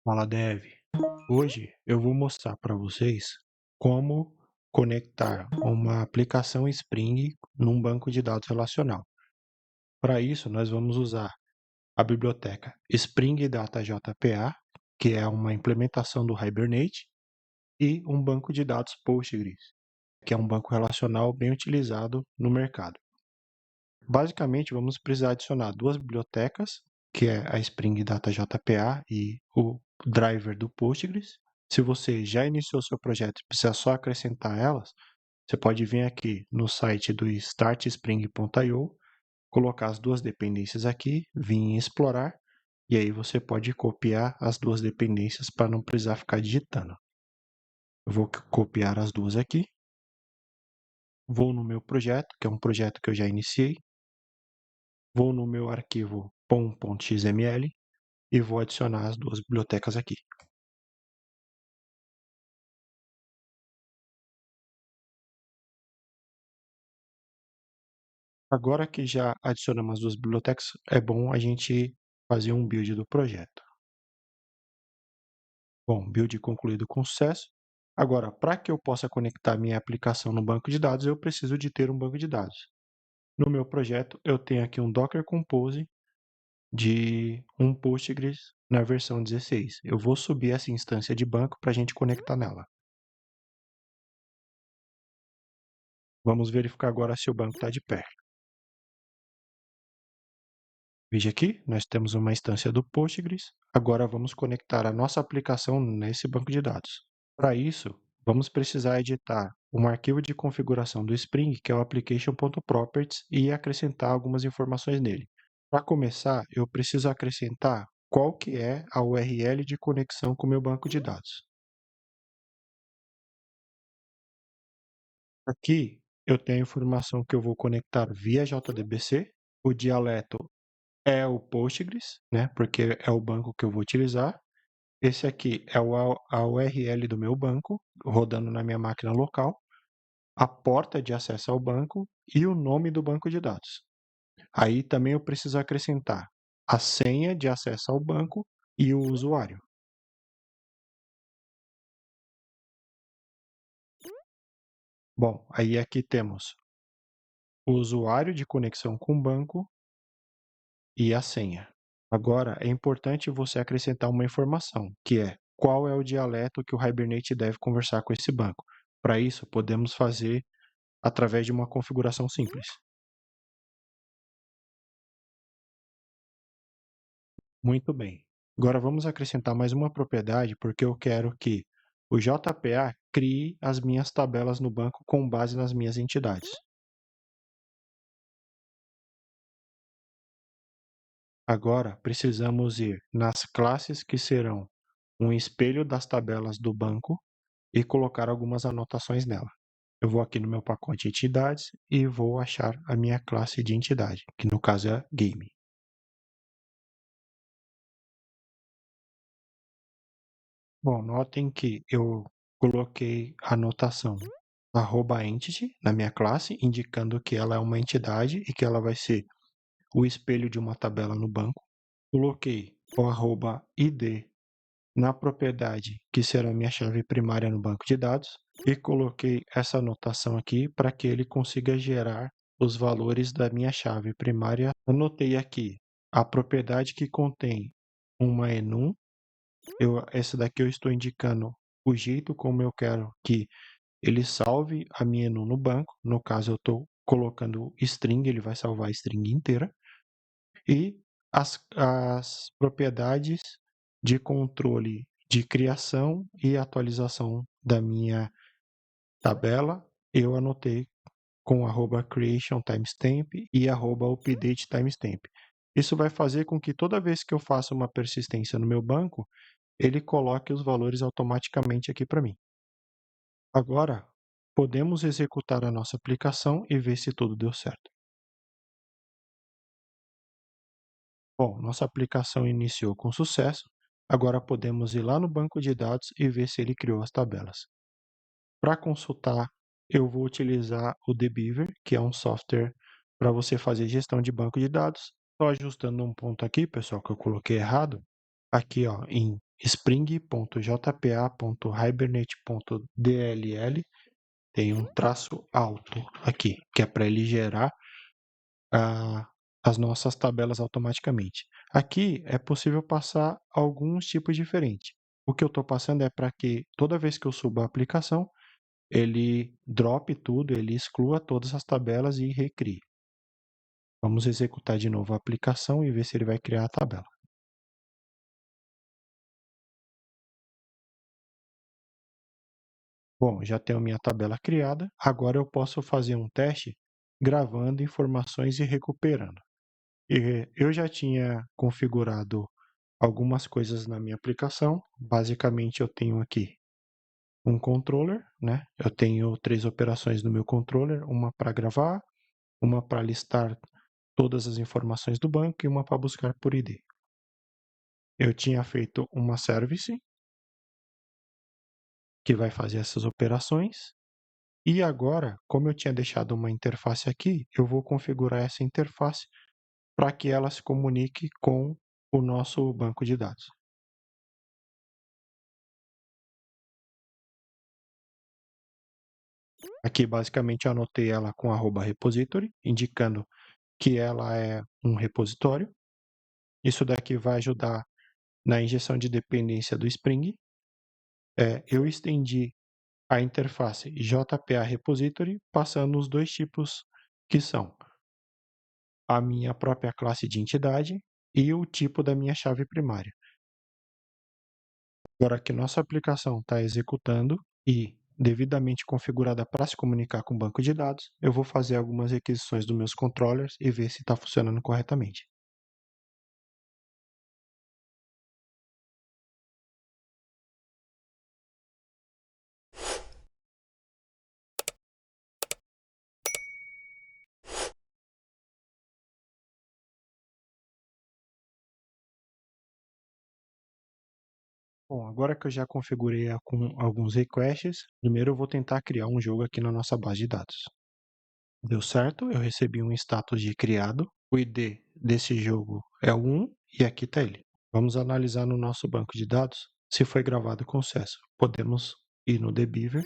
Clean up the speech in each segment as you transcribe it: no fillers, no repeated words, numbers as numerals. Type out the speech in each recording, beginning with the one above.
Fala Dev, hoje eu vou mostrar para vocês como conectar uma aplicação Spring num banco de dados relacional. Para isso, nós vamos usar a biblioteca Spring Data JPA, que é uma implementação do Hibernate, e um banco de dados Postgres, que é um banco relacional bem utilizado no mercado. Basicamente, vamos precisar adicionar duas bibliotecas, que é a Spring Data JPA e o driver do Postgres. Se você já iniciou seu projeto e precisa só acrescentar elas, você pode vir aqui no site do startspring.io, colocar as duas dependências aqui, vir em explorar, e aí você pode copiar as duas dependências para não precisar ficar digitando. Eu vou copiar as duas aqui, vou no meu projeto, que é um projeto que eu já iniciei, vou no meu arquivo pom.xml e vou adicionar as duas bibliotecas aqui. Agora que já adicionamos as duas bibliotecas, é bom a gente fazer um build do projeto. Bom, build concluído com sucesso. Agora, para que eu possa conectar minha aplicação no banco de dados, eu preciso de ter um banco de dados. No meu projeto, eu tenho aqui um Docker Compose de um Postgres na versão 16. Eu vou subir essa instância de banco para a gente conectar nela. Vamos verificar agora se o banco está de pé. Veja aqui, nós temos uma instância do Postgres. Agora vamos conectar a nossa aplicação nesse banco de dados. Para isso, vamos precisar editar um arquivo de configuração do Spring, que é o application.properties, e acrescentar algumas informações nele. Para começar, eu preciso acrescentar qual que é a URL de conexão com o meu banco de dados. Aqui eu tenho a informação que eu vou conectar via JDBC. O dialeto é o Postgres, né, porque é o banco que eu vou utilizar. Esse aqui é a URL do meu banco, rodando na minha máquina local, a porta de acesso ao banco e o nome do banco de dados. Aí também eu preciso acrescentar a senha de acesso ao banco e o usuário. Bom, aí aqui temos o usuário de conexão com o banco e a senha. Agora, é importante você acrescentar uma informação, que é qual é o dialeto que o Hibernate deve conversar com esse banco. Para isso, podemos fazer através de uma configuração simples. Muito bem. Agora vamos acrescentar mais uma propriedade, porque eu quero que o JPA crie as minhas tabelas no banco com base nas minhas entidades. Agora precisamos ir nas classes que serão um espelho das tabelas do banco e colocar algumas anotações nela. Eu vou aqui no meu pacote entidades e vou achar a minha classe de entidade, que no caso é game. Bom, notem que eu coloquei a anotação @entity na minha classe, indicando que ela é uma entidade e que ela vai ser o espelho de uma tabela no banco. Coloquei o @id na propriedade que será minha chave primária no banco de dados e coloquei essa anotação aqui para que ele consiga gerar os valores da minha chave primária. Anotei aqui a propriedade que contém uma enum. Essa daqui eu estou indicando o jeito como eu quero que ele salve a minha enum no banco. No caso, eu estou colocando string, ele vai salvar a string inteira. E as propriedades de controle de criação e atualização da minha tabela, eu anotei com @creation timestamp e @update timestamp. Isso vai fazer com que toda vez que eu faça uma persistência no meu banco, ele coloque os valores automaticamente aqui para mim. Agora, podemos executar a nossa aplicação e ver se tudo deu certo. Bom, nossa aplicação iniciou com sucesso. Agora podemos ir lá no banco de dados e ver se ele criou as tabelas. Para consultar, eu vou utilizar o Dbeaver, que é um software para você fazer gestão de banco de dados. Estou ajustando um ponto aqui, pessoal, que eu coloquei errado. Aqui, ó, em spring.jpa.hibernate.dll tem um traço alto aqui, que é para ele gerar as nossas tabelas automaticamente. Aqui é possível passar alguns tipos diferentes. O que eu estou passando é para que toda vez que eu subo a aplicação, ele drope tudo, ele exclua todas as tabelas e recrie. Vamos executar de novo a aplicação e ver se ele vai criar a tabela. Bom, já tenho minha tabela criada. Agora eu posso fazer um teste gravando informações e recuperando. Eu já tinha configurado algumas coisas na minha aplicação. Basicamente, eu tenho aqui um controller, né? Eu tenho 3 operações no meu controller, uma para gravar, uma para listar todas as informações do banco e uma para buscar por ID. Eu tinha feito uma service que vai fazer essas operações. E agora, como eu tinha deixado uma interface aqui, eu vou configurar essa interface para que ela se comunique com o nosso banco de dados. Aqui, basicamente, eu anotei ela com @repository, indicando que ela é um repositório. Isso daqui vai ajudar na injeção de dependência do Spring. Eu estendi a interface JPA Repository, passando os dois tipos que são a minha própria classe de entidade e o tipo da minha chave primária. Agora que nossa aplicação está executando e devidamente configurada para se comunicar com o banco de dados, eu vou fazer algumas requisições dos meus controllers e ver se está funcionando corretamente. Bom, agora que eu já configurei com alguns requests, primeiro eu vou tentar criar um jogo aqui na nossa base de dados. Deu certo, eu recebi um status de criado. O ID desse jogo é o 1 e aqui está ele. Vamos analisar no nosso banco de dados se foi gravado com sucesso. Podemos ir no dbeaver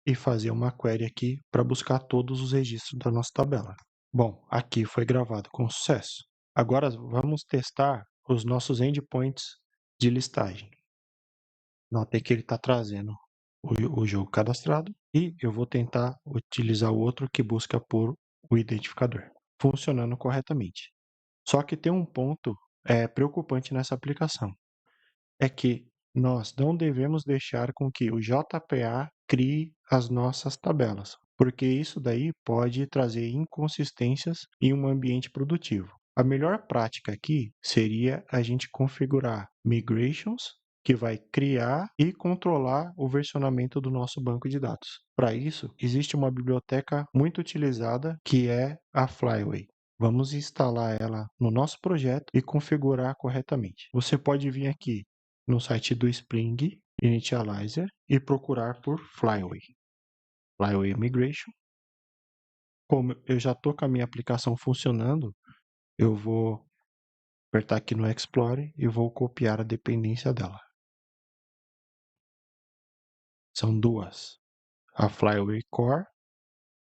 e fazer uma query aqui para buscar todos os registros da nossa tabela. Bom, aqui foi gravado com sucesso. Agora vamos testar os nossos endpoints de listagem. Notem que ele está trazendo o jogo cadastrado e eu vou tentar utilizar o outro que busca por o identificador, funcionando corretamente. Só que tem um ponto preocupante nessa aplicação, é que nós não devemos deixar com que o JPA crie as nossas tabelas, porque isso daí pode trazer inconsistências em um ambiente produtivo. A melhor prática aqui seria a gente configurar migrations, que vai criar e controlar o versionamento do nosso banco de dados. Para isso, existe uma biblioteca muito utilizada que é a Flyway. Vamos instalar ela no nosso projeto e configurar corretamente. Você pode vir aqui no site do Spring Initializer e procurar por Flyway. Flyway Migration. Como eu já estou com a minha aplicação funcionando, eu vou apertar aqui no Explorer e vou copiar a dependência dela. São duas, a Flyway Core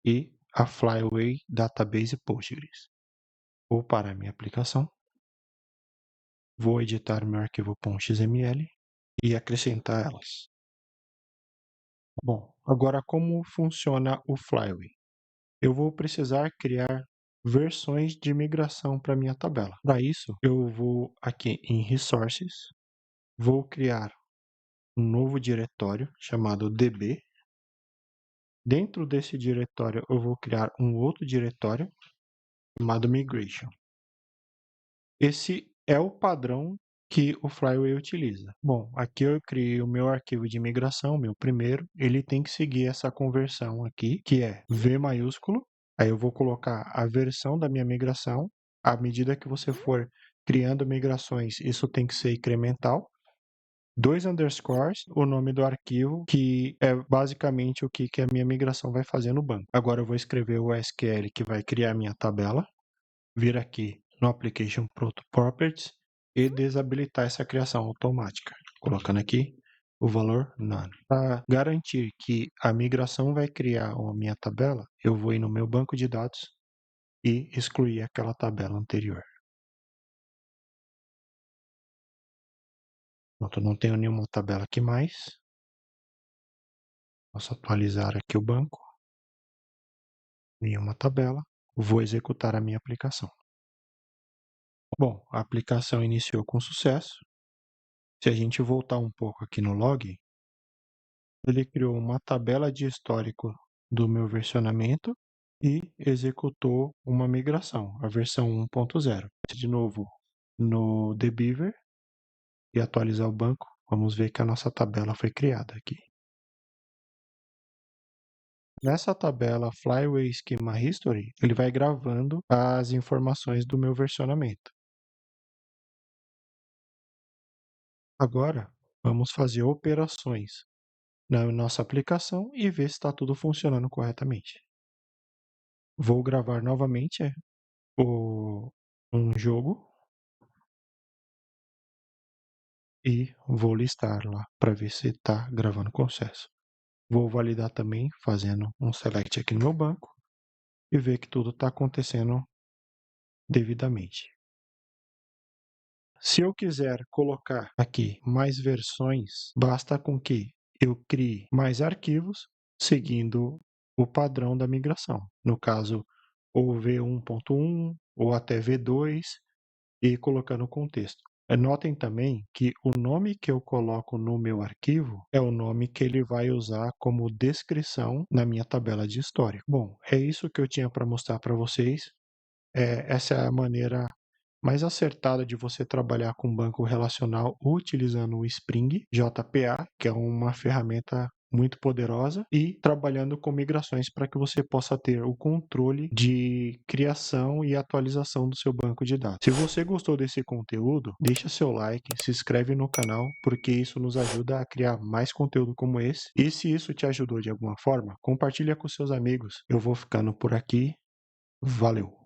e a Flyway Database Postgres. Vou parar minha aplicação, vou editar meu arquivo .xml e acrescentar elas. Bom, agora como funciona o Flyway? Eu vou precisar criar versões de migração para minha tabela. Para isso, eu vou aqui em Resources, vou criar um novo diretório chamado db. Dentro desse diretório, eu vou criar um outro diretório chamado Migration. Esse é o padrão que o Flyway utiliza. Bom, aqui eu criei o meu arquivo de migração, meu primeiro. Ele tem que seguir essa conversão aqui, que é V maiúsculo. Aí eu vou colocar a versão da minha migração. À medida que você for criando migrações, isso tem que ser incremental. 2 underscores, o nome do arquivo, que é basicamente o que a minha migração vai fazer no banco. Agora eu vou escrever o SQL que vai criar a minha tabela. Vir aqui no Application Properties e desabilitar essa criação automática. Colocando aqui o valor none. Para garantir que a migração vai criar a minha tabela, eu vou ir no meu banco de dados e excluir aquela tabela anterior. Pronto, não tenho nenhuma tabela aqui mais. Posso atualizar aqui o banco. Nenhuma tabela. Vou executar a minha aplicação. Bom, a aplicação iniciou com sucesso. Se a gente voltar um pouco aqui no log, ele criou uma tabela de histórico do meu versionamento e executou uma migração, a versão 1.0. De novo, no dbeaver e atualizar o banco, vamos ver que a nossa tabela foi criada aqui. Nessa tabela Flyway Schema History, ele vai gravando as informações do meu versionamento. Agora, vamos fazer operações na nossa aplicação e ver se está tudo funcionando corretamente. Vou gravar novamente um jogo e vou listar lá para ver se está gravando com sucesso. Vou validar também fazendo um select aqui no meu banco e ver que tudo está acontecendo devidamente. Se eu quiser colocar aqui mais versões, basta com que eu crie mais arquivos seguindo o padrão da migração. No caso, ou V1.1 ou até V2 e colocando o contexto. Notem também que o nome que eu coloco no meu arquivo é o nome que ele vai usar como descrição na minha tabela de história. Bom, é isso que eu tinha para mostrar para vocês. Essa é a maneira mais acertada de você trabalhar com banco relacional utilizando o Spring JPA, que é uma ferramenta muito poderosa, e trabalhando com migrações para que você possa ter o controle de criação e atualização do seu banco de dados. Se você gostou desse conteúdo, deixa seu like, se inscreve no canal, porque isso nos ajuda a criar mais conteúdo como esse. E se isso te ajudou de alguma forma, compartilha com seus amigos. Eu vou ficando por aqui. Valeu!